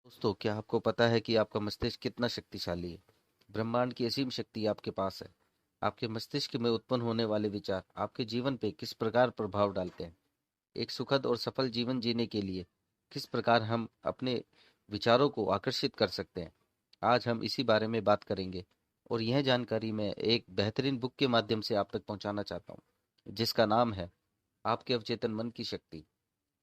दोस्तों, क्या आपको पता है कि आपका मस्तिष्क कितना शक्तिशाली है? ब्रह्मांड की असीम शक्ति आपके पास है। आपके मस्तिष्क में उत्पन्न होने वाले विचार आपके जीवन पे किस प्रकार प्रभाव डालते हैं? एक सुखद और सफल जीवन जीने के लिए किस प्रकार हम अपने विचारों को आकर्षित कर सकते हैं? आज हम इसी बारे में बात करेंगे और यह जानकारी मैं एक बेहतरीन बुक के माध्यम से आप तक पहुंचाना चाहता हूं, जिसका नाम है आपके अवचेतन मन की शक्ति,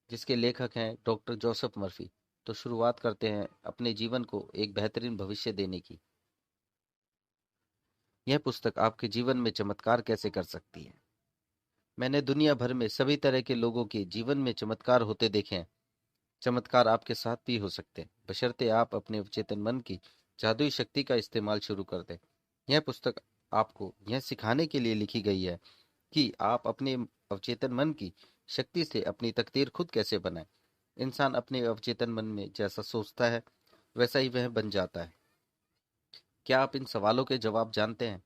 जिसके लेखक हैं डॉक्टर जोसेफ मर्फी। तो शुरुआत करते हैं अपने जीवन को एक बेहतरीन भविष्य देने की। यह पुस्तक आपके जीवन में चमत्कार कैसे कर सकती है। मैंने दुनिया भर में सभी तरह के लोगों के जीवन में चमत्कार होते देखे हैं। चमत्कार आपके साथ भी हो सकते हैं, बशर्ते आप अपने अवचेतन मन की जादुई शक्ति का इस्तेमाल शुरू कर दें। यह पुस्तक आपको यह सिखाने के लिए लिखी गई है कि आप अपने अवचेतन मन की शक्ति से अपनी तकदीर खुद कैसे बनाएं। इंसान अपने अवचेतन मन में जैसा सोचता है, वैसा ही वह बन जाता है। क्या आप इन सवालों के जवाब जानते हैं?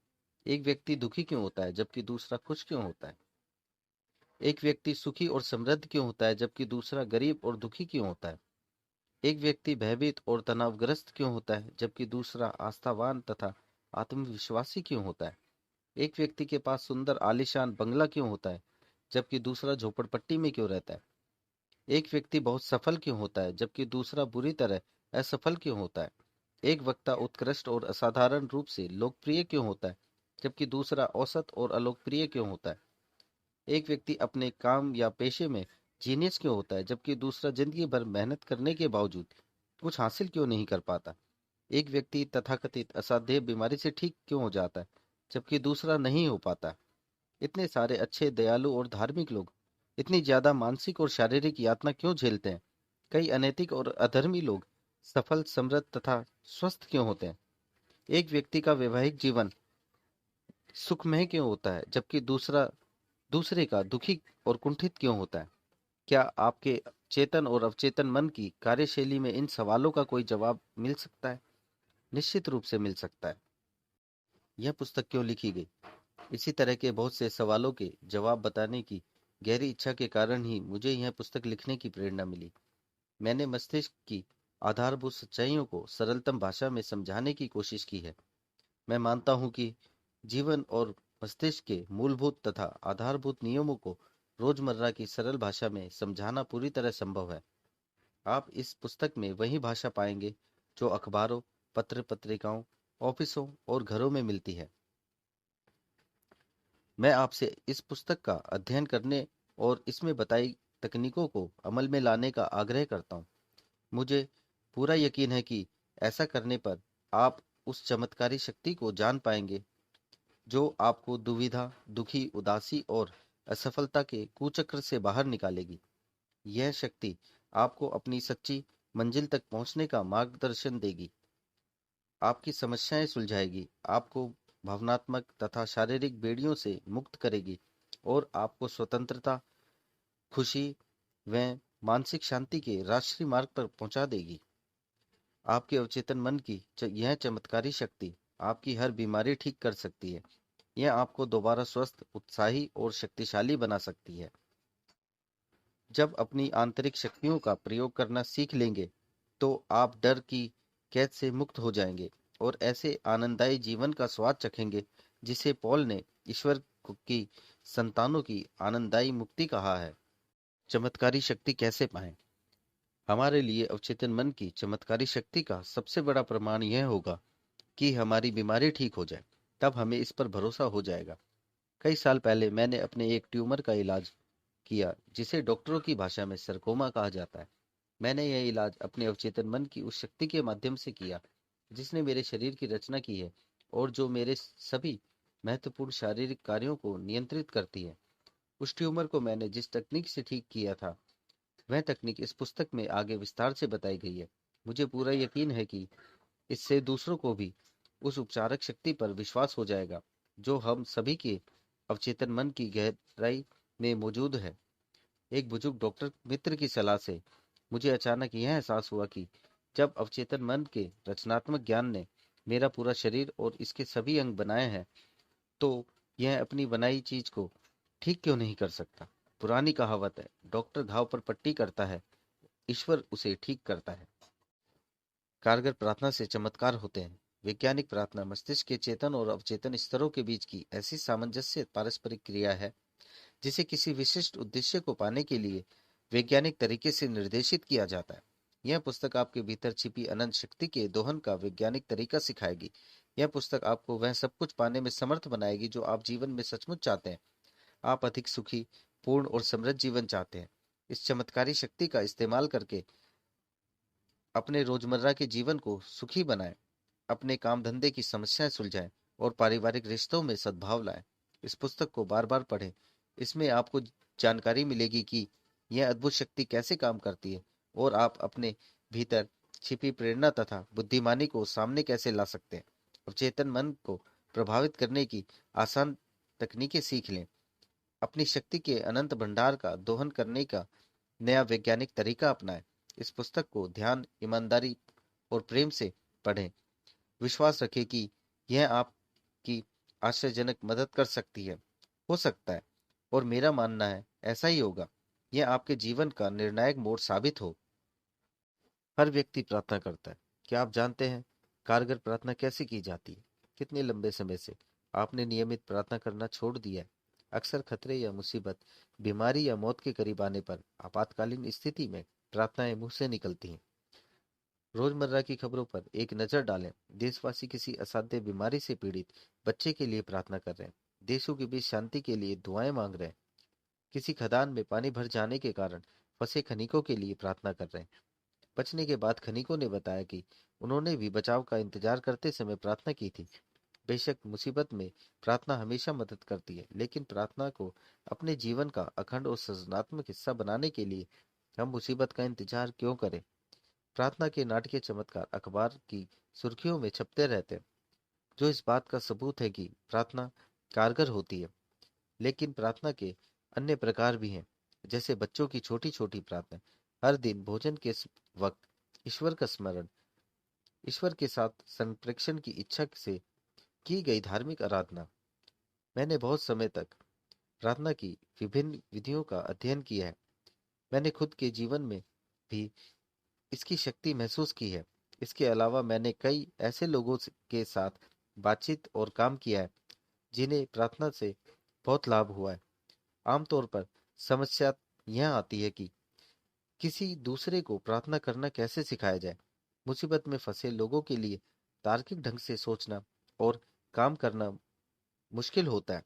एक व्यक्ति दुखी क्यों होता है जबकि दूसरा खुश क्यों होता है? एक व्यक्ति सुखी और समृद्ध क्यों होता है जबकि दूसरा गरीब और दुखी क्यों होता है? एक व्यक्ति भयभीत और तनावग्रस्त क्यों होता है जबकि दूसरा आस्थावान तथा आत्मविश्वासी क्यों होता है? एक व्यक्ति के पास सुंदर आलीशान बंगला क्यों होता है जबकि दूसरा झोपड़पट्टी में क्यों रहता है? एक व्यक्ति बहुत सफल क्यों होता है जबकि दूसरा बुरी तरह असफल क्यों होता है? एक वक्ता उत्कृष्ट और असाधारण रूप से लोकप्रिय क्यों होता है जबकि दूसरा औसत और अलोकप्रिय क्यों होता है? एक व्यक्ति अपने काम या पेशे में जीनियस क्यों होता है जबकि दूसरा जिंदगी भर मेहनत करने के बावजूद कुछ हासिल क्यों नहीं कर पाता? एक व्यक्ति तथाकथित असाध्य बीमारी से ठीक क्यों हो जाता है जबकि दूसरा नहीं हो पाता? इतने सारे अच्छे, दयालु और धार्मिक लोग इतनी ज्यादा मानसिक और शारीरिक यातना क्यों झेलते हैं? कई अनैतिक और अधर्मी लोग सफल, समृद्ध तथा स्वस्थ क्यों होते हैं? एक व्यक्ति का वैवाहिक जीवन सुखमय क्यों होता है जबकि दूसरे का दुखी और कुंठित क्यों होता है? क्या आपके चेतन और अवचेतन मन की कार्यशैली में इन सवालों का कोई जवाब मिल सकता है? निश्चित रूप से मिल सकता है। यह पुस्तक क्यों लिखी गई? इसी तरह के बहुत से सवालों के जवाब बताने की गहरी इच्छा के कारण ही मुझे यह पुस्तक लिखने की प्रेरणा मिली। मैंने मस्तिष्क की आधारभूत सच्चाइयों को सरलतम भाषा में समझाने की कोशिश की है। मैं मानता हूँ कि जीवन और मस्तिष्क के मूलभूत तथा आधारभूत नियमों को रोजमर्रा की सरल भाषा में समझाना पूरी तरह संभव है। आप इस पुस्तक में वही भाषा पाएंगे जो अखबारों, पत्र पत्रिकाओं, ऑफिसों और घरों में मिलती है। मैं आपसे इस पुस्तक का अध्ययन करने और इसमें बताई तकनीकों को अमल में लाने का आग्रह करता हूँ। मुझे पूरा यकीन है कि ऐसा करने पर आप उस चमत्कारी शक्ति को जान पाएंगे जो आपको दुविधा, दुखी, उदासी और असफलता के कुचक्र से बाहर निकालेगी। यह शक्ति आपको अपनी सच्ची मंजिल तक पहुंचने का मार्गदर्शन देगी, आपकी समस्याएं सुलझाएगी, आपको भावनात्मक तथा शारीरिक बेड़ियों से मुक्त करेगी और आपको स्वतंत्रता, खुशी व मानसिक शांति के राष्ट्रीय मार्ग पर पहुंचा देगी। आपके अवचेतन मन की यह चमत्कारी शक्ति आपकी हर बीमारी ठीक कर सकती है। यह आपको दोबारा स्वस्थ, उत्साही और शक्तिशाली बना सकती है। जब अपनी आंतरिक शक्तियों का प्रयोग करना सीख लेंगे, तो आप डर की कैद से मुक्त हो जाएंगे और ऐसे आनंददायी जीवन का स्वाद चखेंगे जिसे पॉल ने ईश्वर की संतानों की आनंददायी मुक्ति कहा है। चमत्कारी शक्ति कैसे पाएं? हमारे लिए अवचेतन मन की चमत्कारी शक्ति का सबसे बड़ा प्रमाण यह होगा कि हमारी बीमारी ठीक हो जाए। तब हमें इस पर भरोसा हो जाएगा। कई साल पहले मैंने अपने एक ट्यूमर का इलाज किया, जिसे डॉक्टरों की भाषा में सरकोमा कहा जाता है। मैंने यह इलाज अपने अवचेतन मन की उस शक्ति के माध्यम से किया जिसने मेरे शरीर की रचना की है और जो मेरे सभी महत्वपूर्ण शारीरिक कार्यों को नियंत्रित करती है। उस ट्यूमर को मैंने जिस तकनीक से ठीक किया था, वह तकनीक इस पुस्तक में आगे विस्तार से बताई गई है। मुझे पूरा यकीन है कि इससे दूसरों को भी उस उपचारक शक्ति पर विश्वास हो जाएगा जो हम सभी के अवचेतन मन की गहराई में मौजूद है। एक बुजुर्ग डॉक्टर मित्र की सलाह से मुझे अचानक यह एहसास हुआ कि जब अवचेतन मन के रचनात्मक ज्ञान ने मेरा पूरा शरीर और इसके सभी अंग बनाए हैं, तो यह अपनी बनाई चीज को ठीक क्यों नहीं कर सकता? पुरानी कहावत है, डॉक्टर घाव पर पट्टी करता है, ईश्वर उसे ठीक करता है। कारगर प्रार्थना से चमत्कार होते हैं। वैज्ञानिक प्रार्थना मस्तिष्क के चेतन और अवचेतन स्तरों के बीच की ऐसी सामंजस्य पारस्परिक क्रिया है जिसे किसी विशिष्ट उद्देश्य को पाने के लिए वैज्ञानिक तरीके से निर्देशित किया जाता है। यह पुस्तक आपके भीतर छिपी अनंत शक्ति के दोहन का वैज्ञानिक तरीका सिखाएगी। यह पुस्तक आपको वह सब कुछ पाने में समर्थ बनाएगी जो आप जीवन में सचमुच चाहते हैं। आप अधिक सुखी, पूर्ण और समृद्ध जीवन चाहते हैं। इस चमत्कारी शक्ति का इस्तेमाल करके अपने रोजमर्रा के जीवन को सुखी बनाएं, अपने काम धंधे की समस्याएं सुलझाएं और पारिवारिक रिश्तों में सद्भाव लाएं। इस पुस्तक को बार बार पढ़ें। इसमें आपको जानकारी मिलेगी कि यह अद्भुत शक्ति कैसे काम करती है और आप अपने भीतर छिपी प्रेरणा तथा बुद्धिमानी को सामने कैसे ला सकते हैं। अवचेतन मन को प्रभावित करने की आसान तकनीकें सीख लें। अपनी शक्ति के अनंत भंडार का दोहन करने का नया वैज्ञानिक तरीका अपनाएं। इस पुस्तक को ध्यान, ईमानदारी और प्रेम से पढ़ें। विश्वास रखें कि यह आपकी आश्चर्यजनक मदद कर सकती है, हो सकता है, और मेरा मानना है ऐसा ही होगा। यह आपके जीवन का निर्णायक मोड़ साबित हो। हर व्यक्ति प्रार्थना करता है। क्या आप जानते हैं कारगर प्रार्थना कैसे की जाती है? कितने लंबे समय से आपने नियमित प्रार्थना करना छोड़ दिया है? अक्सर खतरे या मुसीबत, बीमारी या मौत के करीब आने पर आपातकालीन स्थिति में प्रार्थनाएं मुंह से निकलती हैं। रोजमर्रा की खबरों पर एक नजर डालें। देशवासी किसी असाध्य बीमारी से पीड़ित बच्चे के लिए प्रार्थना कर रहे हैं। देशों के बीच शांति के लिए दुआएं मांग रहे हैं। किसी खदान में पानी भर जाने के कारण फंसे खनिकों के लिए प्रार्थना कर रहे हैं। बचने के बाद खनिकों ने बताया कि उन्होंने भी बचाव का इंतजार करते समय प्रार्थना की थी। बेशक मुसीबत में प्रार्थना हमेशा मदद करती है, लेकिन प्रार्थना को अपने जीवन का अखंड और सृजनात्मक हिस्सा बनाने के लिए हम मुसीबत का इंतजार क्यों करें? प्रार्थना के नाटकीय चमत्कार अखबार की सुर्खियों में छपते रहते हैं, जो इस बात का सबूत है कि प्रार्थना कारगर होती है। लेकिन प्रार्थना के अन्य प्रकार भी हैं, जैसे बच्चों की छोटी छोटी प्रार्थना, हर दिन भोजन के वक्त ईश्वर का स्मरण, ईश्वर के साथ संप्रेक्षण की इच्छा से की गई धार्मिक आराधना। मैंने बहुत समय तक प्रार्थना की विभिन्न विधियों का अध्ययन किया है। मैंने खुद के जीवन में भी इसकी शक्ति महसूस की है। इसके अलावा मैंने कई ऐसे लोगों के साथ बातचीत और काम किया है जिन्हें प्रार्थना से बहुत लाभ हुआ है। आमतौर पर समस्या यह आती है कि किसी दूसरे को प्रार्थना करना कैसे सिखाया जाए। मुसीबत में फंसे लोगों के लिए तार्किक ढंग से सोचना और काम करना मुश्किल होता है।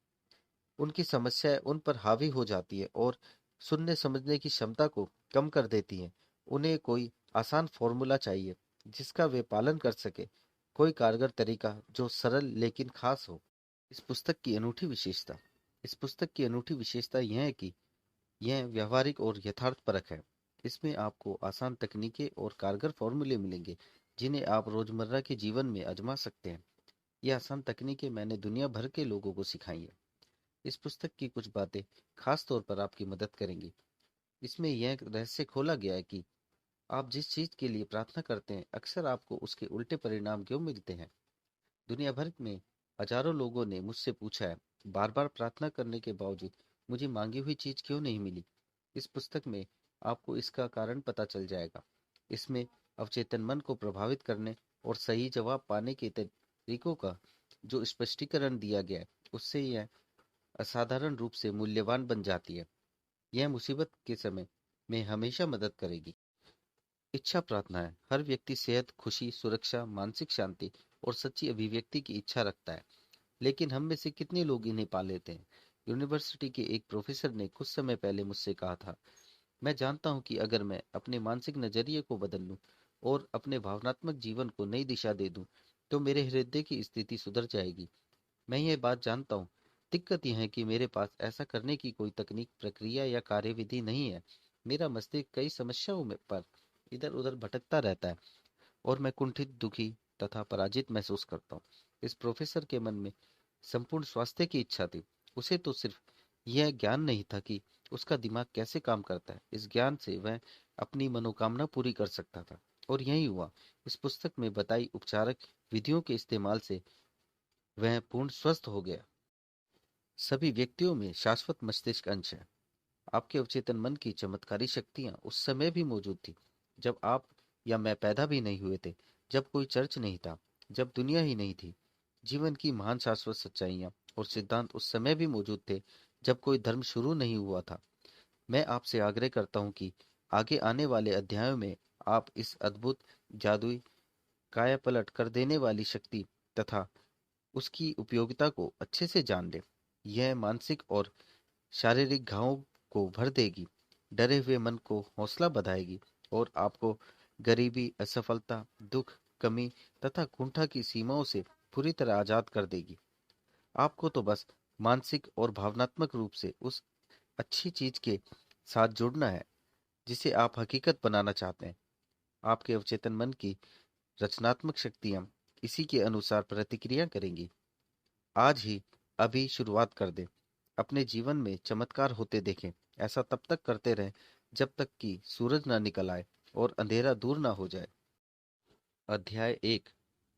उनकी समस्याएं उन पर हावी हो जाती है और सुनने समझने की क्षमता को कम कर देती हैं। उन्हें कोई आसान फॉर्मूला चाहिए जिसका वे पालन कर सके, कोई कारगर तरीका जो सरल लेकिन खास हो। इस पुस्तक की अनूठी विशेषता इस पुस्तक की अनूठी विशेषता यह है कि यह व्यावहारिक और यथार्थपरक है। इसमें आपको आसान तकनीकें और कारगर फॉर्मूले मिलेंगे जिन्हें आप रोजमर्रा के जीवन में आजमा सकते हैं। ये आसान तकनीकें मैंने दुनिया भर के लोगों को सिखाई हैं। इस पुस्तक की कुछ बातें खास तौर पर आपकी मदद करेंगी। इसमें यह रहस्य खोला गया है कि आप जिस चीज के लिए प्रार्थना करते हैं, अक्सर आपको उसके उल्टे परिणाम क्यों मिलते हैं। दुनिया भर में हजारों लोगों ने मुझसे पूछा है, बार बार प्रार्थना करने के बावजूद मुझे मांगी हुई चीज क्यों नहीं मिली। इस पुस्तक में आपको इसका कारण पता चल जाएगा। इसमें अवचेतन मन को प्रभावित करने और सही जवाब पाने के तरीकों का जो स्पष्टीकरण दिया गया है, उससे यह असाधारण रूप से मूल्यवान बन जाती है। यह मुसीबत के समय में हमेशा मदद करेगी। इच्छा प्रार्थनाएं हर व्यक्ति सेहत, खुशी, सुरक्षा, मानसिक शांति और सच्ची अभिव्यक्ति की इच्छा रखता है, लेकिन हम में से कितने लोग इन्हें पा लेते हैं? यूनिवर्सिटी के एक प्रोफेसर ने कुछ समय पहले मुझसे कहा था, मैं जानता हूं कि अगर मैं अपने मानसिक नजरिए को बदल लूं और अपने भावनात्मक जीवन को नई दिशा दे दूं, तो मेरे हृदय की स्थिति सुधर जाएगी। मैं यह बात जानता हूँ। दिक्कत यह है कि मेरे पास ऐसा करने की कोई तकनीक, प्रक्रिया या कार्यविधि नहीं है। मेरा मस्तिष्क कई समस्याओं में पर इधर उधर भटकता रहता है और मैं कुंठित, दुखी तथा पराजित महसूस करता हूँ। इस प्रोफेसर के मन में संपूर्ण स्वास्थ्य की इच्छा थी। उसे तो सिर्फ यह ज्ञान नहीं था कि उसका दिमाग कैसे काम करता है। इस ज्ञान से वह अपनी मनोकामना पूरी कर सकता था, और यही हुआ। इस पुस्तक में बताई उपचारक विधियों के इस्तेमाल से वह पूर्ण स्वस्थ हो गया। सभी व्यक्तियों में शाश्वत मस्तिष्क अंश है। आपके अवचेतन मन की चमत्कारी शक्तियां उस समय भी मौजूद थी जब आप या मैं पैदा भी नहीं हुए थे। जब कोई चर्च नहीं था, जब दुनिया ही नहीं थी। जीवन की महान शाश्वत सच्चाइयाँ और सिद्धांत उस समय भी मौजूद थे जब कोई धर्म शुरू नहीं हुआ था। मैं आपसे आग्रह करता हूँ कि आगे आने वाले अध्यायों में आप इस अद्भुत, जादुई, कायापलट कर देने वाली शक्ति तथा उसकी उपयोगिता को अच्छे से जान लें। यह मानसिक और शारीरिक घावों को भर देगी, डरे हुए मन को हौसला बधाएगी और आपको गरीबी, असफलता, दुख, कमी तथा कुंठा की सीमाओं से पूरी तरह आजाद कर देगी। आपको तो बस मानसिक और भावनात्मक रूप से उस अच्छी चीज के साथ जुड़ना है जिसे आप हकीकत बनाना चाहते हैं। आपके अवचेतन मन की रचनात्मक शक्तियां इसी के अनुसार प्रतिक्रिया करेंगी। आज ही, अभी शुरुआत कर दें। अपने जीवन में चमत्कार होते देखें। ऐसा तब तक करते रहें जब तक कि सूरज ना निकल आए और अंधेरा दूर ना हो जाए। अध्याय 1।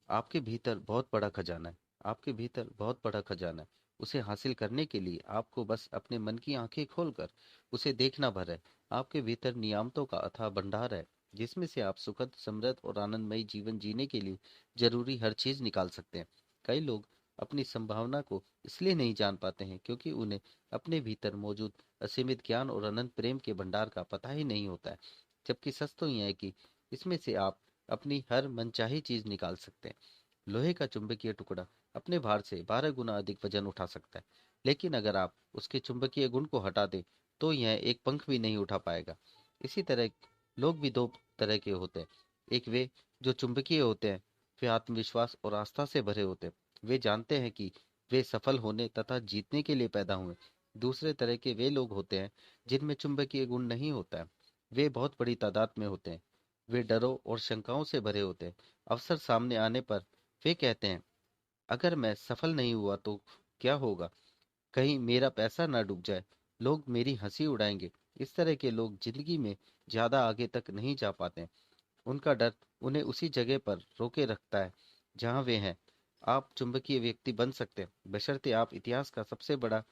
आपके भीतर बहुत बड़ा खजाना है। आपके भीतर बहुत बड़ा खजाना है। उसे हासिल करने के लिए आपको बस अपने मन की आंखें खोलकर उसे देखना भर है। आपके भीतर नियामतों का अथाह भंडार है, जिसमें से आप सुखद, समृद्ध और आनंदमयी जीवन जीने के लिए जरूरी हर चीज निकाल सकते हैं। कई लोग अपनी संभावना को इसलिए नहीं जान पाते हैं क्योंकि उन्हें अपने भीतर मौजूद असीमित ज्ञान और अनंत प्रेम के भंडार का पता ही नहीं होता है। जबकि सच तो यह है कि इसमें से आप अपनी हर मनचाही चीज निकाल सकते हैं। लोहे का चुंबकीय टुकड़ा अपने भार से 12 गुना अधिक वजन उठा सकता है, लेकिन अगर आप उसके चुंबकीय गुण को हटा दें तो यह एक पंख भी नहीं उठा पाएगा। इसी तरह लोग भी दो तरह के होते हैं। एक वे जो चुंबकीय होते हैं, वे आत्मविश्वास और आस्था से भरे होते हैं। वे जानते हैं कि वे सफल होने तथा जीतने के लिए पैदा हुए। दूसरे तरह के वे लोग होते हैं जिनमें चुंबकीय गुण नहीं होता है। वे बहुत बड़ी तादाद में होते हैं। वे डरों और शंकाओं से भरे होते हैं। अवसर सामने आने पर वे कहते हैं, अगर मैं सफल नहीं हुआ तो क्या होगा? कहीं मेरा पैसा ना डूब जाए, लोग मेरी हंसी उड़ाएंगे। इस तरह के लोग जिंदगी में ज्यादा आगे तक नहीं जा पाते। उनका डर उन्हें उसी जगह पर रोके रखता है जहां वे हैं। आप चुंबकीय व्यक्ति बन सकते हैं, बशर्ते आप इतिहास का सबसे बड़ा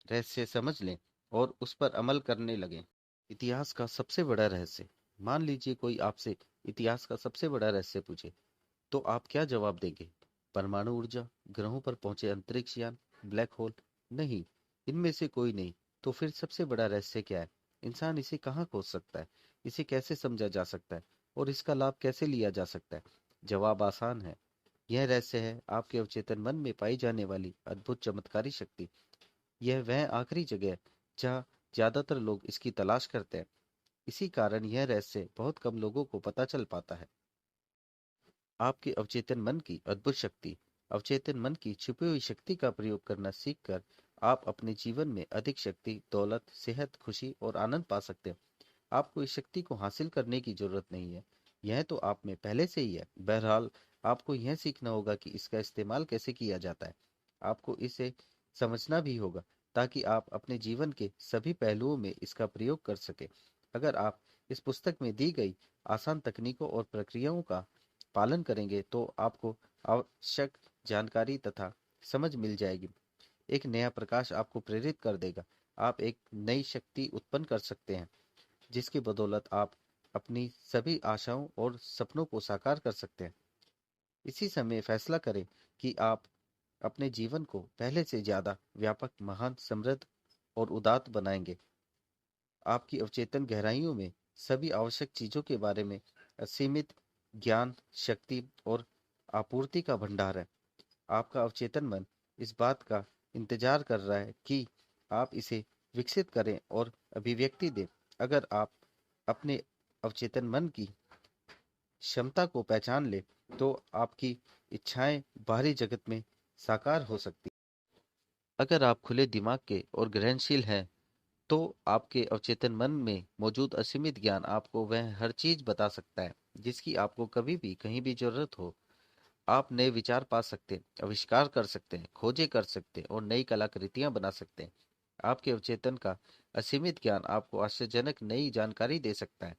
रहस्य समझ लें और उस पर अमल करने लगें। इतिहास का सबसे बड़ा रहस्य। मान लीजिए कोई आपसे इतिहास का सबसे बड़ा रहस्य पूछे, तो आप क्या जवाब देंगे? परमाणु ऊर्जा, ग्रहों पर पहुंचे अंतरिक्ष यान, ब्लैक होल? नहीं, इनमें से कोई नहीं। तो फिर सबसे बड़ा रहस्य क्या है? इंसान इसे कहाँ खोज सकता है? इसे कैसे समझा जा सकता है और इसका लाभ कैसे लिया जा सकता है? जवाब आसान है। यह रहस्य है आपके अवचेतन मन में पाई जाने वाली अद्भुत चमत्कारी शक्ति। यह वह आखिरी जगह है जहाँ ज्यादातर लोग इसकी तलाश करते हैं। इसी कारण यह रहस्य बहुत कम लोगों को पता चल पाता है। आपके अवचेतन मन की अद्भुत शक्ति। अवचेतन मन की छुपी हुई शक्ति का प्रयोग करना सीखकर आप अपने जीवन में अधिक शक्ति, दौलत, सेहत, खुशी और आनंद पा सकते हैं। आपको इस शक्ति को हासिल करने की जरूरत नहीं है। यह तो आप में पहले से ही है। बहरहाल, आपको यह सीखना होगा कि इसका इस्तेमाल कैसे किया जाता है। आपको इसे समझना भी होगा ताकि आप अपने जीवन के सभी पहलुओं में इसका प्रयोग कर सके। अगर आप इस पुस्तक में दी गई आसान तकनीकों और प्रक्रियाओं का पालन करेंगे तो आपको आवश्यक जानकारी तथा समझ मिल जाएगी। एक नया प्रकाश आपको प्रेरित कर देगा। आप एक नई शक्ति उत्पन्न कर सकते हैं जिसकी बदौलत आप अपनी सभी आशाओं और सपनों को साकार कर सकते हैं। इसी समय फैसला करें कि आप अपने जीवन को पहले से ज्यादा व्यापक, महान, समृद्ध और उदात्त बनाएंगे। आपकी अवचेतन गहराइयों में सभी आवश्यक चीजों के बारे में असीमित ज्ञान, शक्ति और आपूर्ति का भंडार है। आपका अवचेतन मन इस बात का इंतजार कर रहा है कि आप इसे विकसित करें और अभिव्यक्ति दें। अगर आप अपने अवचेतन मन की क्षमता को पहचान ले तो आपकी इच्छाएं बाहरी जगत में साकार हो सकती। अगर आप खुले दिमाग के और ग्रहणशील हैं तो आपके अवचेतन मन में मौजूद असीमित ज्ञान आपको वह हर चीज बता सकता है जिसकी आपको कभी भी कहीं भी जरूरत हो। आप नए विचार पा सकते हैं, आविष्कार कर सकते हैं, खोजें कर सकते हैं और नई कलाकृतियां बना सकते हैं। आपके अवचेतन का असीमित ज्ञान आपको आश्चर्यजनक नई जानकारी दे सकता है।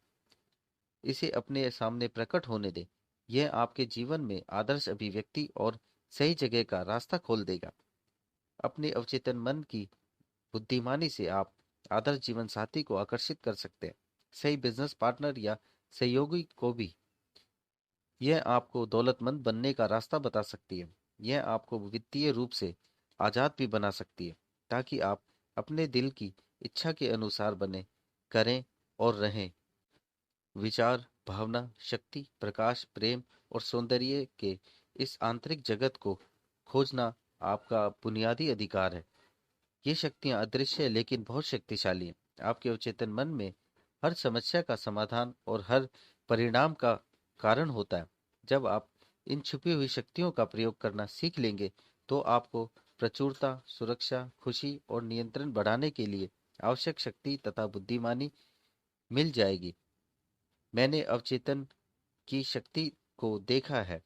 इसे अपने सामने प्रकट होने दें। यह आपके जीवन में आदर्श अभिव्यक्ति और सही जगह का रास्ता खोल देगा। अपने अवचेतन मन की बुद्धिमानी से आप आदर्श जीवन साथी को आकर्षित कर सकते हैं, सही बिजनेस पार्टनर या सहयोगी को भी। यह आपको दौलतमंद बनने का रास्ता बता सकती है। यह आपको वित्तीय रूप से आजाद भी बना सकती है, ताकि आप अपने दिल की इच्छा के अनुसार बने, करें और रहें। विचार, भावना, शक्ति, प्रकाश, प्रेम और सौंदर्य के इस आंतरिक जगत को खोजना आपका बुनियादी अधिकार है। ये शक्तियाँ अदृश्य है लेकिन बहुत शक्तिशाली हैं। आपके अवचेतन मन में हर समस्या का समाधान और हर परिणाम का कारण होता है। जब आप इन छुपी हुई शक्तियों का प्रयोग करना सीख लेंगे, तो आपको प्रचुरता, सुरक्षा, खुशी और नियंत्रण बढ़ाने के लिए आवश्यक शक्ति तथा बुद्धिमानी मिल जाएगी। मैंने अवचेतन की शक्ति को देखा है।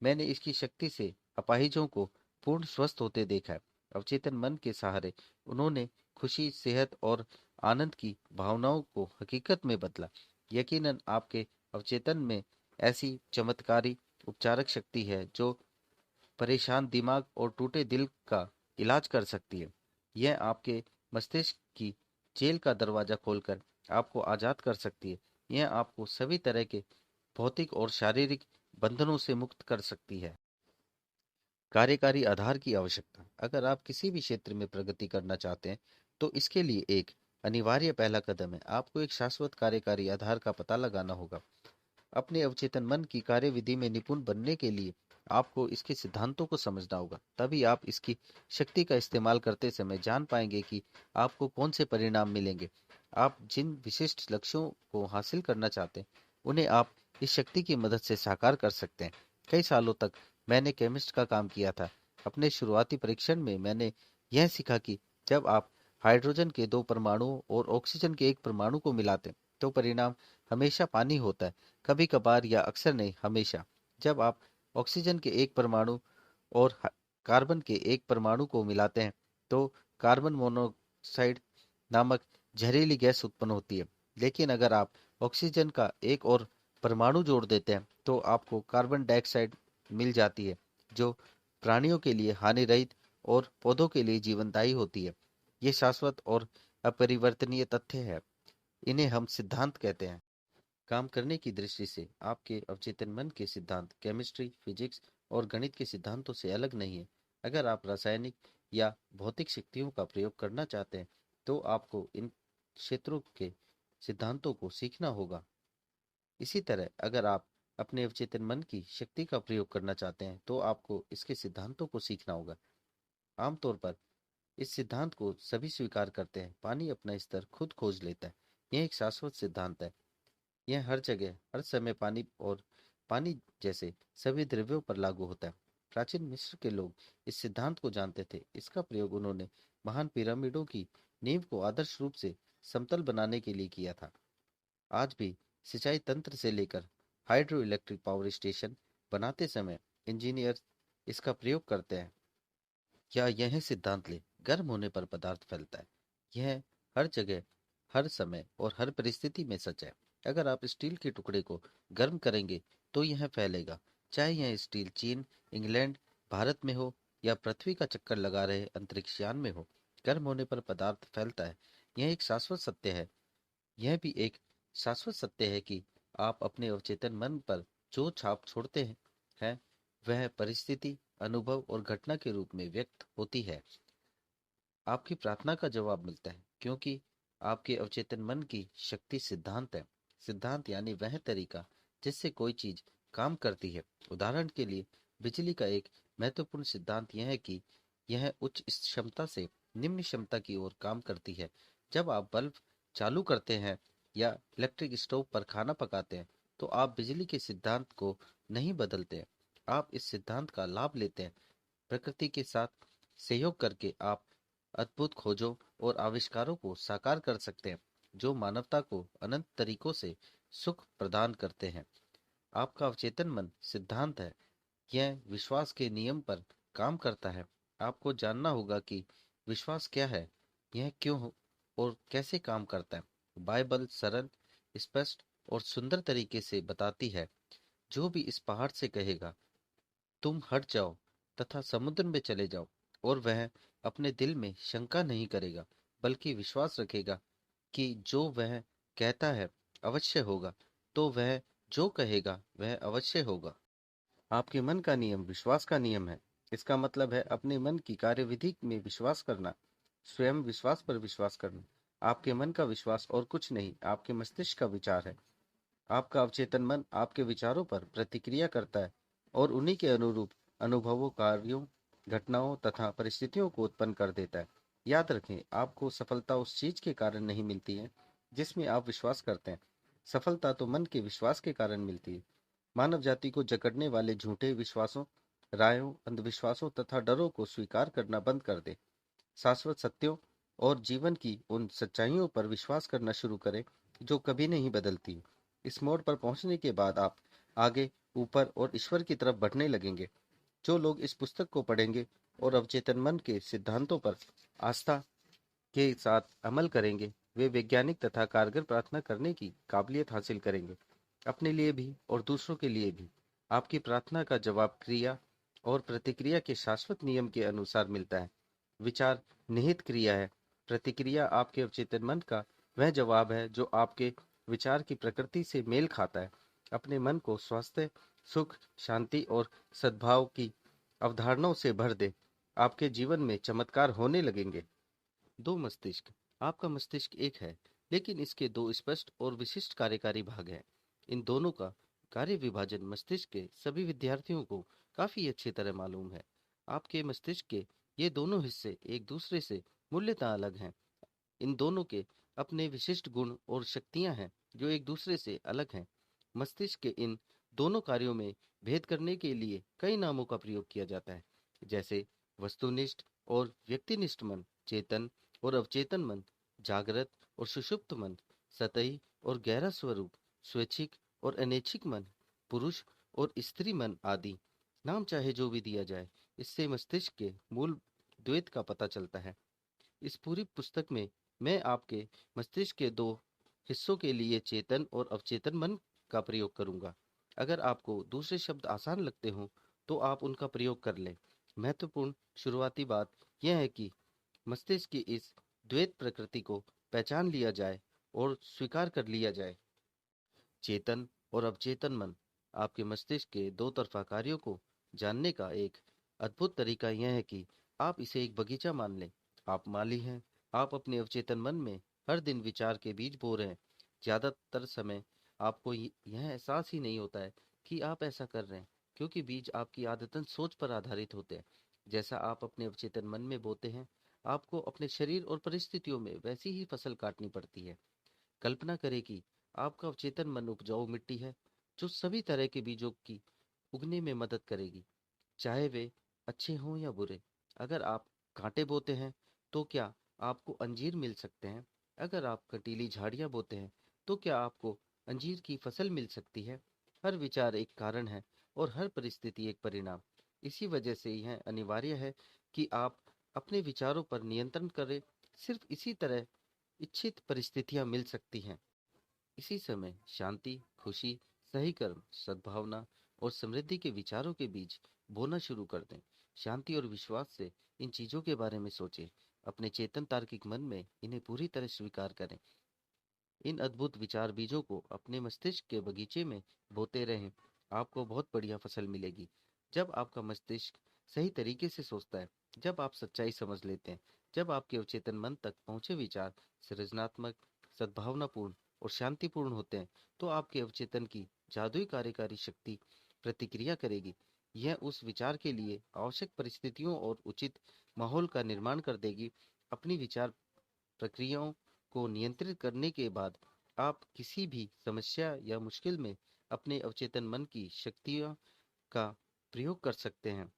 मैंने इसकी शक्ति से अपाहिजों को पूर्ण स्वस्थ होते देखा है। अवचेतन मन के सहारे उन्होंने खुशी, सेहत और आनंद की भावनाओं को हकीकत में बदला। यकीनन आपके अवचेतन में ऐसी चमत्कारी उपचारक शक्ति है जो परेशान दिमाग और टूटे दिल का इलाज कर सकती है। यह आपके मस्तिष्क की जेल का दरवाजा खोलकर आपको आजाद कर सकती है। यह आपको सभी तरह के भौतिक और शारीरिक बंधनों से मुक्त कर सकती है। कार्यकारी आधार की आवश्यकता। अगर आप किसी भी क्षेत्र में प्रगति करना चाहते हैं, तो इसके लिए एक अनिवार्य पहला कदम है, आपको एक शाश्वत कार्यकारी आधार का पता लगाना होगा। अपने अवचेतन मन की कार्यविधि में निपुण बनने के लिए आपको इसके सिद्धांतों को समझना होगा। तभी आप इसकी शक्ति का इस्तेमाल करते समय जान पाएंगे कि आपको कौन से परिणाम मिलेंगे। आप जिन विशिष्ट लक्ष्यों को हासिल करना चाहते हैं, उन्हें आप इस शक्ति की मदद से साकार कर सकते हैं। कई सालों तक मैंने केमिस्ट का काम किया था। अपने शुरुआती परीक्षण में मैंने यह सीखा कि जब आप हाइड्रोजन के दो परमाणुओं और ऑक्सीजन के एक परमाणु को मिलाते हैं, तो परिणाम हमेशा पानी होता है। कभी कभार या अक्सर नहीं, हमेशा। जब आप ऑक्सीजन के एक परमाणु और कार्बन के एक परमाणु को मिलाते हैं, तो कार्बन मोनोऑक्साइड नामक जहरीली गैस उत्पन्न होती है। लेकिन अगर आप ऑक्सीजन का एक और परमाणु जोड़ देते हैं, तो आपको कार्बन डाइऑक्साइड मिल जाती है, जो प्राणियों के लिए हानि रहित और पौधों के लिए जीवनदायी होती है। ये शाश्वत और अपरिवर्तनीय तथ्य है। इन्हें हम सिद्धांत कहते हैं। काम करने की दृष्टि से आपके अवचेतन मन के सिद्धांत केमिस्ट्री, फिजिक्स और गणित के सिद्धांतों से अलग नहीं है। अगर आप रासायनिक या भौतिक शक्तियों का प्रयोग करना चाहते हैं, तो आपको इन क्षेत्रों के सिद्धांतों को सीखना होगा। इसी तरह अगर आप अपने अवचेतन मन की शक्ति का प्रयोग करना चाहते हैं, तो आपको इसके सिद्धांतों को सीखना होगा। आमतौर पर इस सिद्धांत को सभी स्वीकार करते हैं, पानी अपना स्तर खुद खोज लेता है। यह एक शाश्वत सिद्धांत है। यह हर जगह, हर समय पानी और पानी जैसे सभी द्रव्यों पर लागू होता है। प्राचीन मिस्र के लोग इस सिद्धांत को जानते थे। इसका प्रयोग उन्होंने महान पिरामिडों की नींव को आदर्श रूप से समतल बनाने के लिए किया था। आज भी सिंचाई तंत्र से लेकर हाइड्रो इलेक्ट्रिक पावर स्टेशन बनाते समय इंजीनियर इसका प्रयोग करते हैं। या यह सिद्धांत ले, गर्म होने पर पदार्थ फैलता है। यह हर जगह, हर समय और हर परिस्थिति में सच है। अगर आप स्टील के टुकड़े को गर्म करेंगे, तो यह फैलेगा। चाहे यह स्टील चीन, इंग्लैंड, भारत में हो या पृथ्वी का चक्कर लगा रहे अंतरिक्ष यान में हो, गर्म होने पर पदार्थ फैलता है। यह एक शाश्वत सत्य है। यह भी एक शाश्वत सत्य है कि आप अपने अवचेतन मन पर जो छाप छोड़ते हैं, वह परिस्थिति, अनुभव और घटना के रूप में व्यक्त होती है। आपकी प्रार्थना का जवाब मिलता है, क्योंकि आपके अवचेतन मन की शक्ति सिद्धांत है। सिद्धांत यानी वह तरीका जिससे कोई चीज काम करती है। उदाहरण के लिए, बिजली का एक महत्वपूर्ण सिद्धांत यह है कि यह उच्च क्षमता से निम्न क्षमता की ओर काम करती है। जब आप बल्ब चालू करते हैं या इलेक्ट्रिक स्टोव पर खाना पकाते हैं, तो आप बिजली के सिद्धांत को नहीं बदलते हैं, आप इस सिद्धांत का लाभ लेते हैं। प्रकृति के साथ सहयोग करके आप अद्भुत खोजों और आविष्कारों को साकार कर सकते हैं, जो मानवता को अनंत तरीकों से सुख प्रदान करते हैं। आपका अवचेतन मन सिद्धांत है। यह विश्वास के नियम पर काम करता है। आपको जानना होगा कि विश्वास क्या है, यह क्यों और कैसे काम करता है। बाइबल सरल, स्पष्ट और सुंदर तरीके से बताती है। जो भी इस पहाड़ से कहेगा, तुम हट जाओ तथा समुद्र में चले जाओ, और वह अपने दिल में शंका नहीं करेगा, बल्कि विश्वास रखेगा कि जो वह कहता है अवश्य होगा, तो वह जो कहेगा वह अवश्य होगा। आपके मन का नियम विश्वास का नियम है। इसका मतलब है अपने मन की कार्यविधि में विश्वास करना, स्वयं विश्वास पर विश्वास करना। आपके मन का विश्वास और कुछ नहीं, आपके मस्तिष्क का विचार है। आपका अवचेतन मन आपके विचारों पर प्रतिक्रिया करता है और उन्हीं के अनुरूप अनुभवों, कार्यों, घटनाओं तथा परिस्थितियों को उत्पन्न कर देता है। याद रखें, आपको सफलता उस चीज के कारण नहीं मिलती है जिसमें आप विश्वास करते हैं। सफलता तो मन के विश्वास के कारण मिलती है। मानव जाति को जकड़ने वाले झूठे विश्वासों, रायों, अंधविश्वासों तथा डरों को स्वीकार करना बंद कर दे। शाश्वत सत्यों और जीवन की उन सच्चाइयों पर विश्वास करना शुरू करें जो कभी नहीं बदलती। इस मोड़ पर पहुंचने के बाद आप आगे, ऊपर और ईश्वर की तरफ बढ़ने लगेंगे। जो लोग इस पुस्तक को पढ़ेंगे और अवचेतन मन के सिद्धांतों पर आस्था के साथ अमल करेंगे, वे वैज्ञानिक तथा कारगर प्रार्थना करने की काबिलियत हासिल करेंगे, अपने लिए भी और दूसरों के लिए भी। आपकी प्रार्थना का जवाब क्रिया और प्रतिक्रिया के शाश्वत नियम के अनुसार मिलता है। विचार निहित क्रिया है। प्रतिक्रिया आपके अवचेतन मन का वह जवाब है जो आपके विचार की प्रकृति से मेल खाता है। अपने मन को स्वास्थ्य, सुख, शांति और सद्भाव की अवधारणाओं से भर दे। आपके जीवन में चमत्कार होने लगेंगे। दो मस्तिष्क। आपका मस्तिष्क एक है, लेकिन इसके दो स्पष्ट और विशिष्ट कार्यकारी भाग हैं। इन दोनों का कार्य विभाजन मस्तिष्क के सभी विद्यार्थियों को काफी अच्छी तरह मालूम है। आपके मस्तिष्क के ये दोनों हिस्से एक दूसरे से मूल्यतः अलग हैं। इन दोनों के अपने विशिष्ट गुण और शक्तियां हैं जो एक दूसरे से अलग हैं। मस्तिष्क के इन दोनों कार्यों में भेद करने के लिए कई नामों का प्रयोग किया जाता है, जैसे वस्तुनिष्ठ और व्यक्तिनिष्ठ मन, चेतन और अवचेतन मन, जागृत और सुषुप्त मन, सतही और गहरा स्वरूप, स्वैच्छिक और अनैच्छिक मन, पुरुष और स्त्री मन आदि। नाम चाहे जो भी दिया जाए, इससे मस्तिष्क के मूल द्वैत का पता चलता है। इस पूरी पुस्तक में मैं आपके मस्तिष्क के दो हिस्सों के लिए चेतन और अवचेतन मन का प्रयोग करूंगा। अगर आपको दूसरे शब्द आसान लगते हों तो आप उनका प्रयोग कर लें। महत्वपूर्ण शुरुआती बात यह है कि मस्तिष्क की इस द्वैत प्रकृति को पहचान लिया जाए और स्वीकार कर लिया जाए। चेतन और अवचेतन मन आपके मस्तिष्क के दो तरफा कार्यों को जानने का एक अद्भुत तरीका यह है कि आप इसे एक बगीचा मान लें। आप माली हैं। आप अपने अवचेतन मन में हर दिन विचार के बीज बो रहे हैं। ज्यादातर समय आपको यह एहसास ही नहीं होता है कि आप ऐसा कर रहे हैं, क्योंकि बीज आपकी आदतन सोच पर आधारित होते हैं। जैसा आप अपने अवचेतन मन में बोते हैं, आपको अपने शरीर और परिस्थितियों में वैसी ही फसल काटनी पड़ती है। कल्पना करें कि आपका अवचेतन मन उपजाऊ मिट्टी है जो सभी तरह के बीजों की उगने में मदद करेगी, चाहे वे अच्छे हों या बुरे। अगर आप कांटे बोते हैं तो क्या आपको अंजीर मिल सकते हैं? अगर आप कंटीली झाड़ियां बोते हैं तो क्या आपको अंजीर की फसल मिल सकती है? हर विचार एक कारण है और हर परिस्थिति एक परिणाम। इसी वजह से यह अनिवार्य है कि आप अपने विचारों पर नियंत्रण करें। सिर्फ इसी तरह इच्छित परिस्थितियां मिल सकती हैं। इसी समय शांति, खुशी, सही कर्म, सद्भावना और समृद्धि के विचारों के बीज बोना शुरू कर दें। शांति और विश्वास से इन चीजों के बारे में सोचें। अपने चेतन तार्किक मन में इन्हें पूरी तरह स्वीकार करें। इन अद्भुत विचार बीजों को अपने मस्तिष्क के बगीचे में बोते रहें। आपको बहुत बढ़िया फसल मिलेगी। जब आपका मस्तिष्क सही तरीके से सोचता है, जब आप सच्चाई समझ लेते हैं, जब आपके अवचेतन मन तक पहुंचे विचार सृजनात्मक, सद्भावनापूर्ण और शांतिपूर्ण होते हैं, तो आपके अवचेतन की जादुई कार्यकारी शक्ति प्रतिक्रिया करेगी। यह उस विचार के लिए आवश्यक परिस्थितियों और उचित माहौल का निर्माण कर देगी। अपनी विचार प्रक्रियाओं को नियंत्रित करने के बाद आप किसी भी समस्या या मुश्किल में अपने अवचेतन मन की शक्तियों का प्रयोग कर सकते हैं।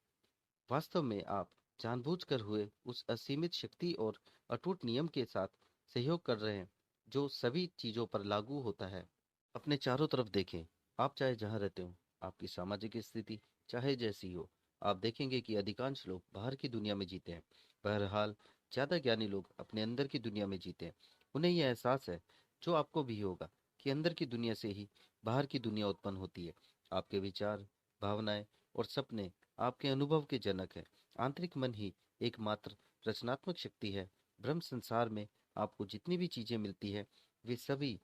वास्तव में आप जानबूझकर हुए उस असीमित शक्ति और अटूट नियम के साथ सहयोग कर रहे हैं जो सभी चीजों पर लागू होता है। अपने चारों तरफ देखें। आप चाहे जहां रहते हो, आपकी सामाजिक स्थिति चाहे जैसी हो, आप देखेंगे कि अधिकांश लोग बाहर की दुनिया में जीते हैं। बहरहाल, ज्यादा ज्ञानी लोग अपने अंदर की दुनिया में जीते हैं। उन्हें यह एहसास है, जो आपको भी होगा, कि अंदर की दुनिया से ही बाहर की दुनिया उत्पन्न होती है। आपके विचार, भावनाएं और सपने आपके अनुभव के जनक है। आंतरिक मन ही एकमात्र रचनात्मक शक्ति है। ब्रह्म संसार में आपको जितनी भी चीजें मिलती है, वे सभी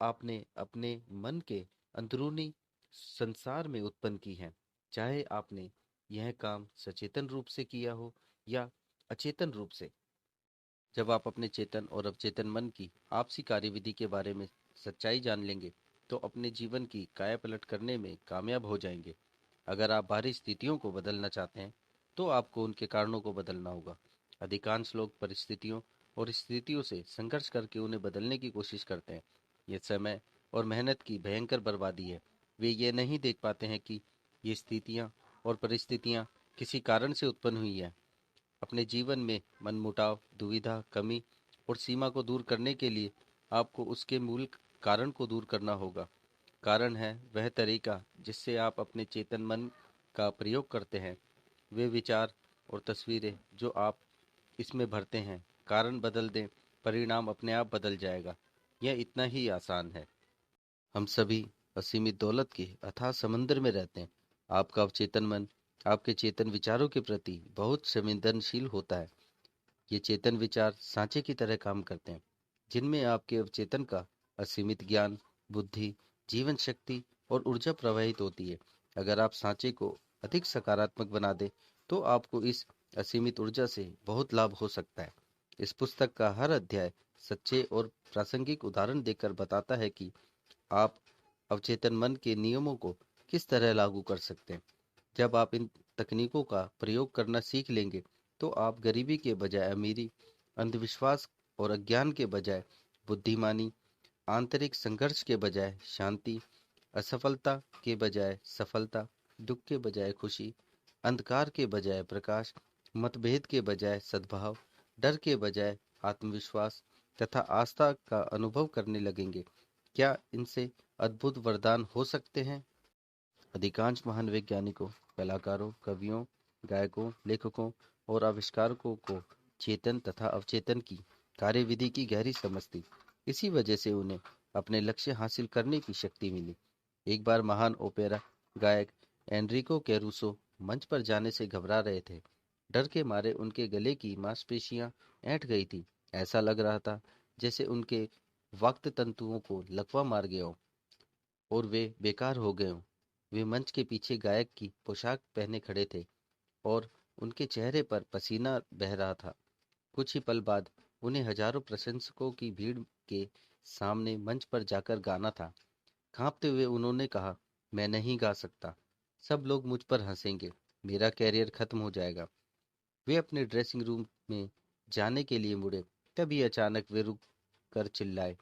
आपने अपने मन के अंदरूनी संसार में उत्पन्न की हैं, चाहे आपने यह काम सचेतन रूप से किया हो या अचेतन रूप से। जब आप अपने चेतन और अवचेतन मन की आपसी कार्यविधि के बारे में सच्चाई जान लेंगे, तो अपने जीवन की कायापलट करने में कामयाब हो जाएंगे। अगर आप बाहरी स्थितियों को बदलना चाहते हैं, तो आपको उनके कारणों को बदलना होगा। अधिकांश लोग परिस्थितियों और स्थितियों से संघर्ष करके उन्हें बदलने की कोशिश करते हैं। ये समय और मेहनत की भयंकर बर्बादी है। वे ये नहीं देख पाते हैं कि ये स्थितियाँ और परिस्थितियाँ किसी कारण से उत्पन्न हुई हैं। अपने जीवन में मनमुटाव, दुविधा, कमी और सीमा को दूर करने के लिए आपको उसके मूल कारण को दूर करना होगा। कारण है वह तरीका जिससे आप अपने चेतन मन का प्रयोग करते हैं, वे विचार और तस्वीरें जो आप इसमें भरते हैं। कारण बदल दें, परिणाम अपने आप बदल जाएगा। यह इतना ही आसान है। हम सभी असीमित दौलत के अथाह समंदर में रहते हैं। आपका अवचेतन मन आपके चेतन विचारों के प्रति बहुत संवेदनशील होता है। ये चेतन विचार सांचे की तरह काम करते हैं, जिनमें आपके अवचेतन का असीमित ज्ञान, बुद्धि, जीवन शक्ति और ऊर्जा प्रवाहित होती है। अगर आप सांचे को अधिक सकारात्मक बना दें, तो आपको इस असीमित ऊर्जा से बहुत लाभ हो सकता है। इस पुस्तक का हर अध्याय सच्चे और प्रासंगिक उदाहरण देकर बताता है कि आप अवचेतन मन के नियमों को किस तरह लागू कर सकते हैं। जब आप इन तकनीकों का प्रयोग करना सीख लेंगे, तो आप गरीबी के बजाय अमीरी, अंधविश्वास और अज्ञान के बजाय बुद्धिमानी, आंतरिक संघर्ष के बजाय शांति, असफलता के बजाय सफलता, दुख के बजाय खुशी, अंधकार के बजाय प्रकाश, मतभेद के बजाय सद्भाव, डर के बजाय आत्मविश्वास तथा आस्था का अनुभव करने लगेंगे। क्या इनसे अद्भुत वरदान हो सकते हैं? अधिकांश महान वैज्ञानिकों, कलाकारों, कवियों, गायकों, लेखकों और आविष्कारकों को चेतन तथा अवचेतन की कार्यविधि की गहरी समझ थी। इसी वजह से उन्हें अपने लक्ष्य हासिल करने की शक्ति मिली। एक बार महान ओपेरा गायक एनरिको कैरुसो मंच पर जाने से घबरा रहे थे। डर के मारे उनके गले की मांसपेशियां ऐंठ गई थी। ऐसा लग रहा था जैसे उनके वक्त तंतुओं को लकवा मार गया हो और वे बेकार हो गए हों। वे मंच के पीछे गायक की पोशाक पहने खड़े थे और उनके चेहरे पर पसीना बह रहा था। कुछ ही पल बाद उन्हें हजारों प्रशंसकों की भीड़ के सामने मंच पर जाकर गाना था। कांपते हुए उन्होंने कहा, मैं नहीं गा सकता। सब लोग मुझ पर हंसेंगे। मेरा कैरियर खत्म हो जाएगा। वे अपने ड्रेसिंग रूम में जाने के लिए मुड़े। तभी अचानक वे रुक कर चिल्लाए,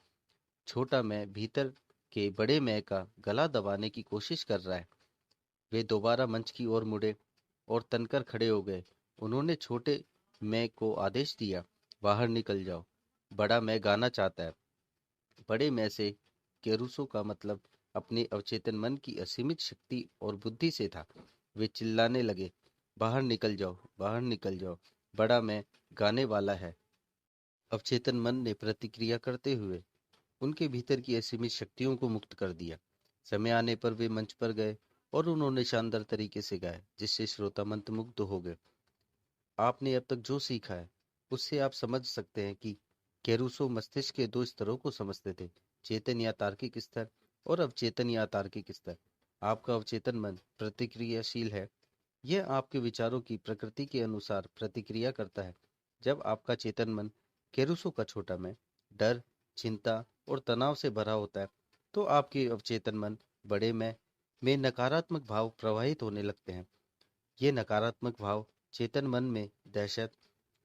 छोटा मैं भीतर के बड़े मैं का गला दबाने की कोशिश कर रहा है। वे दोबारा मंच की ओर मुड़े और तनकर खड़े हो गए। उन्होंने छोटे मैं को आदेश दिया, बाहर निकल जाओ। बड़ा मैं गाना चाहता है। बड़े मैं से केरूसो का मतलब अपने अवचेतन मन की असीमित शक्ति और बुद्धि से था। वे चिल्लाने लगे, बाहर निकल जाओ, बाहर निकल जाओ। बड़ा मैं गाने वाला है। अवचेतन मन ने प्रतिक्रिया करते हुए उनके भीतर की असीमित शक्तियों को मुक्त कर दिया। समय आने पर वे मंच पर गए और उन्होंने शानदार तरीके से गाया, जिससे श्रोता मंत्रमुग्ध हो गए। आपने अब तक जो सीखा है, उससे आप समझ सकते हैं कि कैरूसो मस्तिष्क के दो स्तरों को समझते थे, चेतन या तार्किक स्तर और अवचेतन या तार्किक स्तर। आपका अवचेतन मन प्रतिक्रियाशील है। यह आपके विचारों की प्रकृति के अनुसार प्रतिक्रिया करता है। जब आपका चेतन मन, कैरूसो का छोटा मैं, डर, चिंता और तनाव से भरा होता है, तो आपके अवचेतन मन, बड़े मैं में नकारात्मक भाव प्रवाहित होने लगते हैं। ये नकारात्मक भाव चेतन मन में दहशत,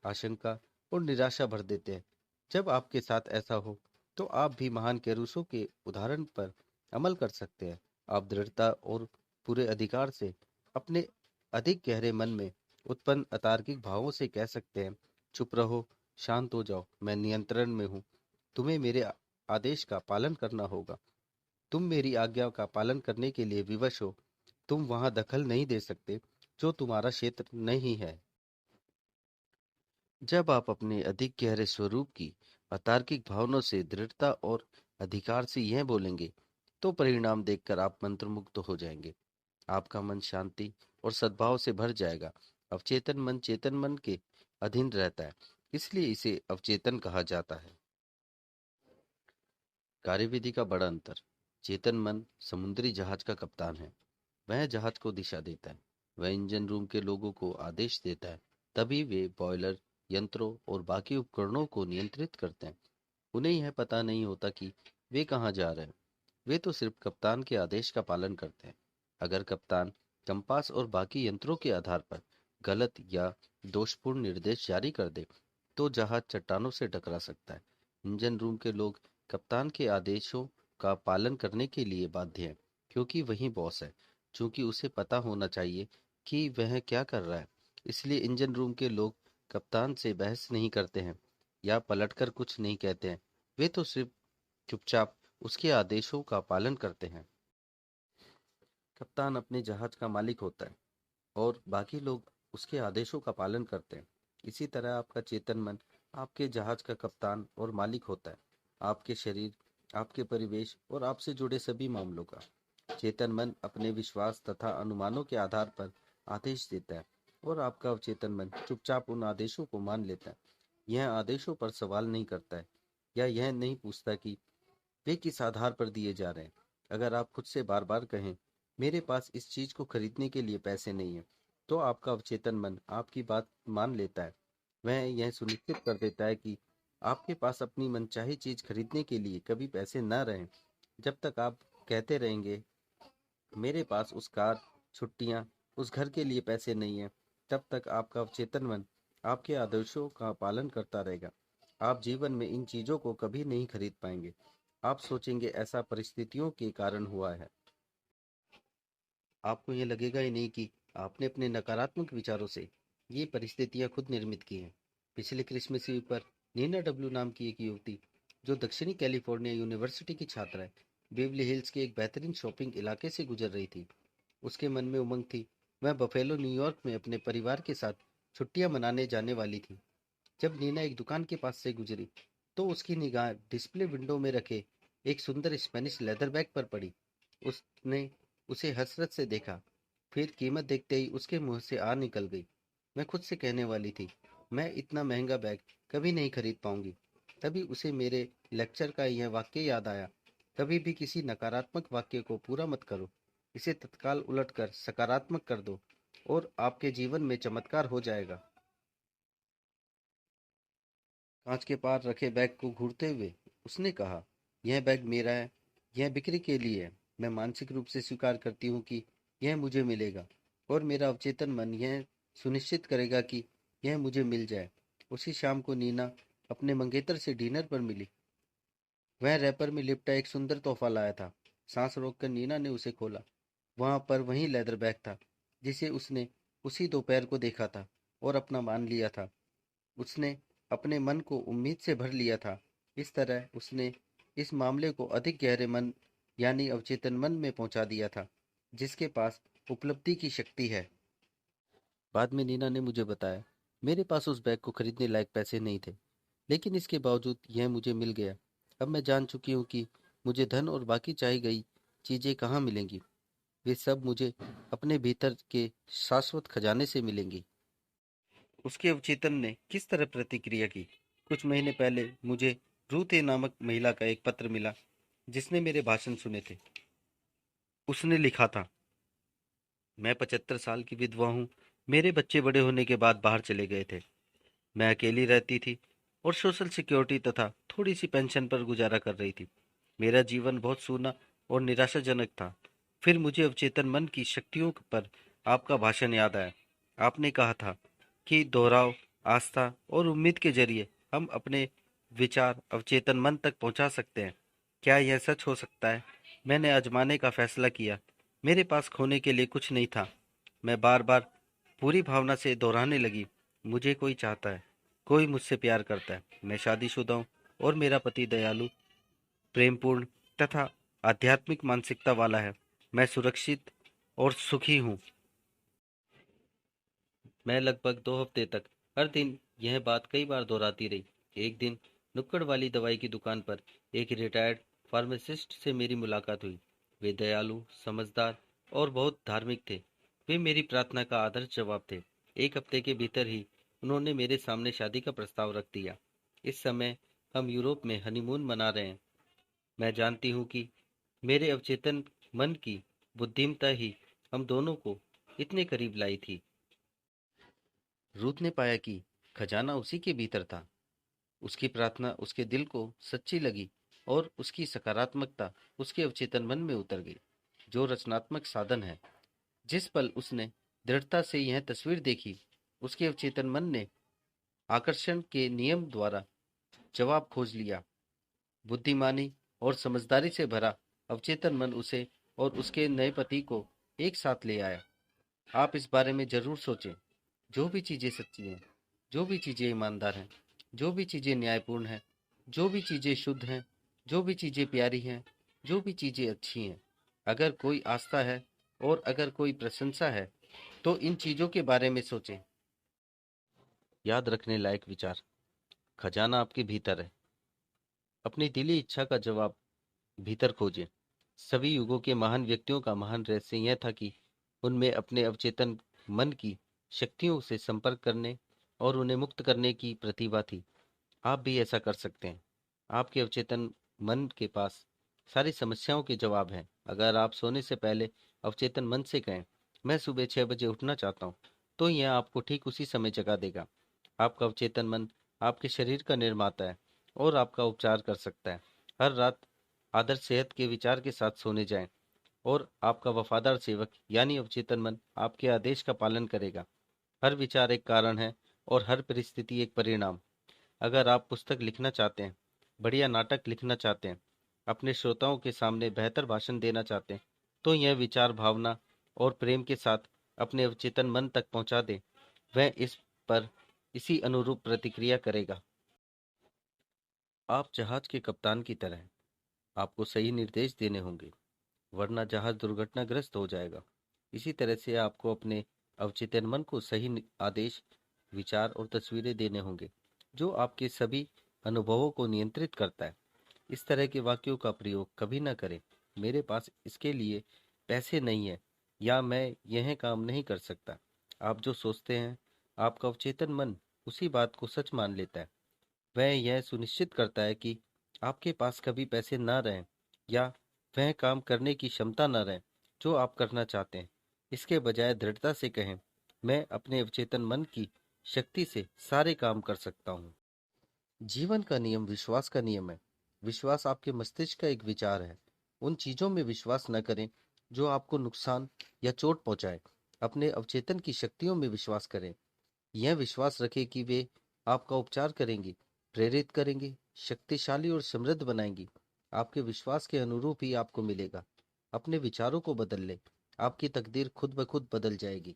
आशंका और निराशा भर देते हैं। जब आपके साथ ऐसा हो, तो आप भी महान कैरूसो के उदाहरण पर अमल कर सकते हैं। आप दृढ़ता और पूरे अधिकार से अपने अधिक गहरे मन में उत्पन्न अतार्किक भावों से कह सकते हैं, चुप रहो, शांत हो जाओ, मैं नियंत्रण में हूँ। तुम्हें मेरे आदेश का पालन करना होगा। तुम मेरी आज्ञा का पालन करने के लिए विवश हो। तुम वहां दखल नहीं दे सकते जो तुम्हारा क्षेत्र नहीं है। जब आप अपने अधिक गहरे स्वरूप की अतार्किक भावनाओं से दृढ़ता और अधिकार से यह बोलेंगे, तो परिणाम देखकर आप मंत्रमुग्ध हो जाएंगे। आपका मन शांति और सद्भाव से भर जाएगा। अवचेतन मन चेतन मन के अधीन रहता है, इसलिए इसे अवचेतन कहा जाता है। कार्यविधि का बड़ा अंतर। चेतन मन समुद्री जहाज का कप्तान है। वह जहाज को दिशा देता है। वह इंजन रूम के लोगों को आदेश देता है। तभी वे बॉयलर, यंत्रों और बाकी उपकरणों को नियंत्रित करते हैं। उन्हें यह पता नहीं होता कि वे कहाँ जा रहे हैं। वे तो सिर्फ कप्तान के आदेश का पालन करते हैं। अगर कप्तान कंपास और बाकी यंत्रों के आधार पर गलत या दोषपूर्ण निर्देश जारी कर दे तो जहाज चट्टानों से टकरा सकता है। इंजन रूम के लोग कप्तान के आदेशों का पालन करने के लिए बाध्य हैं, क्योंकि वही बॉस है। चूंकि उसे पता होना चाहिए कि वह क्या कर रहा है, इसलिए इंजन रूम के लोग कप्तान से बहस नहीं करते हैं या पलटकर कुछ नहीं कहते हैं। वे तो सिर्फ चुपचाप उसके आदेशों का पालन करते हैं। कप्तान अपने जहाज का मालिक होता है और बाकी लोग उसके आदेशों का पालन करते हैं। इसी तरह आपका चेतन मन आपके जहाज का कप्तान और मालिक होता है। आपके शरीर, आपके परिवेश और आपसे जुड़े सभी मामलों का। चेतन मन अपने विश्वास तथा अनुमानों के आधार पर आदेश देता है और आपका अवचेतन मन चुपचाप उन आदेशों को मान लेता है। यह आदेशों पर सवाल नहीं करता है या यह नहीं पूछता कि वे किस आधार पर दिए जा रहे हैं। अगर आप खुद से बार बार कहें, मेरे पास इस चीज को खरीदने के लिए पैसे नहीं है, तो आपका अवचेतन मन आपकी बात मान लेता है। वह यह सुनिश्चित कर देता है कि आपके पास अपनी मनचाही चीज खरीदने के लिए कभी पैसे न रहें। जब तक आप कहते रहेंगे, मेरे पास उस कार, छुट्टियां, उस घर के लिए पैसे नहीं है, तब तक आपका अवचेतन मन आपके आदेशों का पालन करता रहेगा। आप जीवन में इन चीजों को कभी नहीं खरीद पाएंगे। आप सोचेंगे ऐसा परिस्थितियों के कारण हुआ है। आपको ये लगेगा ही नहीं कि आपने अपने नकारात्मक विचारों से ये परिस्थितियां खुद निर्मित की हैं। पिछले क्रिसमस ईव पर नीना डब्ल्यू नाम की एक युवती, जो दक्षिणी कैलिफोर्निया यूनिवर्सिटी की छात्रा है, बेवली हिल्स के एक बेहतरीन शॉपिंग इलाके से गुजर रही थी। उसके मन में उमंग थी। वह बफेलो, न्यूयॉर्क में अपने परिवार के साथ छुट्टियां मनाने जाने वाली थी। जब नीना एक दुकान के पास से गुजरी, तो उसकी निगाह डिस्प्ले विंडो में रखे एक सुंदर स्पेनिश लेदर बैग पर पड़ी। उसने उसे हसरत से देखा, फिर कीमत देखते ही उसके मुंह से आ निकल गई। मैं खुद से कहने वाली थी, मैं इतना महंगा बैग कभी नहीं खरीद पाऊंगी। तभी उसे मेरे लेक्चर का यह वाक्य याद आया, कभी भी किसी नकारात्मक वाक्य को पूरा मत करो, इसे तत्काल उलटकर सकारात्मक कर दो और आपके जीवन में चमत्कार हो जाएगा। कांच के पार रखे बैग को घूरते हुए उसने कहा, यह बैग मेरा है, यह बिक्री के लिए है। मैं मानसिक रूप से स्वीकार करती हूँ कि यह मुझे मिलेगा और मेरा अवचेतन मन यह सुनिश्चित करेगा कि यह मुझे मिल जाए। उसी शाम को नीना अपने मंगेतर से डिनर पर मिली। वह रैपर में लिपटा एक सुंदर तोहफा लाया था। सांस रोककर नीना ने उसे खोला। वहां पर वही लेदर बैग था जिसे उसने उसी दोपहर को देखा था और अपना मान लिया था। उसने अपने मन को उम्मीद से भर लिया था। इस तरह उसने इस मामले को अधिक गहरे मन यानी अवचेतन मन में पहुंचा दिया था, जिसके पास उपलब्धि की शक्ति है। बाद में नीना ने मुझे बताया, मेरे पास उस बैग को खरीदने लायक पैसे नहीं थे, लेकिन इसके बावजूद यह मुझे मिल गया। अब मैं जान चुकी हूँ कि मुझे धन और बाकी चाही गई चीजें कहाँ मिलेंगी। वे सब मुझे अपने भीतर के शाश्वत खजाने से मिलेंगी। उसके अवचेतन ने किस तरह प्रतिक्रिया की? कुछ महीने पहले मुझे रूथे नामक महिला का एक पत्र मिला, जिसने मेरे भाषण सुने थे। उसने लिखा था, मैं 75 साल की विधवा हूँ। मेरे बच्चे बड़े होने के बाद बाहर चले गए थे। मैं अकेली रहती थी और सोशल सिक्योरिटी तथा थोड़ी सी पेंशन पर गुजारा कर रही थी। मेरा जीवन बहुत सूना और निराशाजनक था। फिर मुझे अवचेतन मन की शक्तियों पर आपका भाषण याद आया। आपने कहा था कि दोहराव, आस्था और उम्मीद के जरिए हम अपने विचार अवचेतन मन तक पहुंचा सकते हैं। क्या यह सच हो सकता है? मैंने आजमाने का फैसला किया। मेरे पास खोने के लिए कुछ नहीं था। मैं बार बार पूरी भावना से दोहराने लगी, मुझे कोई चाहता है, कोई मुझसे प्यार करता है, मैं शादीशुदा हूँ और मेरा पति दयालु, प्रेमपूर्ण तथा आध्यात्मिक मानसिकता वाला है। मैं सुरक्षित और सुखी हूँ। मैं लगभग 2 हफ्ते तक हर दिन यह बात कई बार दोहराती रही। एक दिन नुक्कड़ वाली दवाई की दुकान पर एक रिटायर्ड फार्मासिस्ट से मेरी मुलाकात हुई। वे दयालु, समझदार और बहुत धार्मिक थे। वे मेरी प्रार्थना का आदर्श जवाब थे। 1 हफ्ते के भीतर ही उन्होंने मेरे सामने शादी का प्रस्ताव रख दिया। इस समय हम यूरोप में हनीमून मना रहे हैं। मैं जानती हूँ कि मेरे अवचेतन मन की बुद्धिमत्ता ही हम दोनों को इतने करीब लाई थी। रूथ ने पाया कि खजाना उसी के भीतर था। उसकी प्रार्थना उसके दिल को सच्ची लगी और उसकी सकारात्मकता उसके अवचेतन मन में उतर गई। जो रचनात्मक साधन है, जिस पल उसने दृढ़ता से यह तस्वीर देखी, उसके अवचेतन मन ने आकर्षण के नियम द्वारा जवाब खोज लिया। बुद्धिमानी और समझदारी से भरा अवचेतन मन उसे और उसके नए पति को एक साथ ले आया। आप इस बारे में जरूर सोचें। जो भी चीजें सच्ची हैं, जो भी चीजें ईमानदार हैं, जो भी चीजें न्यायपूर्ण हैं, जो भी चीजें शुद्ध हैं, जो भी चीजें प्यारी हैं, जो भी चीजें अच्छी हैं, अगर कोई आस्था है और अगर कोई प्रशंसा है, तो इन चीजों के बारे में सोचें। याद रखने लायक विचार। खजाना आपके भीतर है। अपनी दिली इच्छा का जवाब भीतर खोजें। सभी युगों के महान व्यक्तियों का महान रहस्य यह था कि उनमें अपने अवचेतन मन की शक्तियों से संपर्क करने और उन्हें मुक्त करने की प्रतिभा थी। आप भी ऐसा कर सकते हैं। आपके अवचेतन मन के पास सारी समस्याओं के जवाब हैं। अगर आप सोने से पहले अवचेतन मन से कहें, मैं सुबह 6 बजे उठना चाहता हूँ, तो यह आपको ठीक उसी समय जगा देगा। आपका अवचेतन मन आपके शरीर का निर्माता है और आपका उपचार कर सकता है। हर रात आदर्श सेहत के विचार के साथ सोने जाएं और आपका वफादार सेवक यानी अवचेतन मन आपके आदेश का पालन करेगा। हर विचार एक कारण है और हर परिस्थिति एक परिणाम। अगर आप पुस्तक लिखना चाहते हैं, बढ़िया नाटक लिखना चाहते हैं, अपने श्रोताओं के सामने बेहतर भाषण देना चाहते हैं, तो यह विचार भावना और प्रेम के साथ अपने अवचेतन मन तक पहुंचा दें। वह इस पर इसी अनुरूप प्रतिक्रिया करेगा। आप जहाज के कप्तान की तरह हैं। आपको सही निर्देश देने होंगे, वरना जहाज दुर्घटनाग्रस्त हो जाएगा। इसी तरह से आपको अपने अवचेतन मन को सही आदेश, विचार और तस्वीरें देने होंगे, जो आपके सभी अनुभवों को नियंत्रित करता है। इस तरह के वाक्यों का प्रयोग कभी ना करें। मेरे पास इसके लिए पैसे नहीं है, या मैं यह काम नहीं कर सकता। आप जो सोचते हैं, आपका अवचेतन मन उसी बात को सच मान लेता है। वह यह सुनिश्चित करता है कि आपके पास कभी पैसे ना रहें या वह काम करने की क्षमता न रहे जो आप करना चाहते हैं। इसके बजाय दृढ़ता से कहें, मैं अपने अवचेतन मन की शक्ति से सारे काम कर सकता हूँ। जीवन का नियम विश्वास का नियम है। विश्वास आपके मस्तिष्क का एक विचार है। उन चीजों में विश्वास न करें जो आपको नुकसान या चोट पहुंचाए। अपने अवचेतन की शक्तियों में विश्वास करें। यह विश्वास रखें कि वे आपका उपचार करेंगी, प्रेरित करेंगी, शक्तिशाली और समृद्ध बनाएंगी। आपके विश्वास के अनुरूप ही आपको मिलेगा। अपने विचारों को बदल ले, आपकी तकदीर खुद ब खुद बदल जाएगी।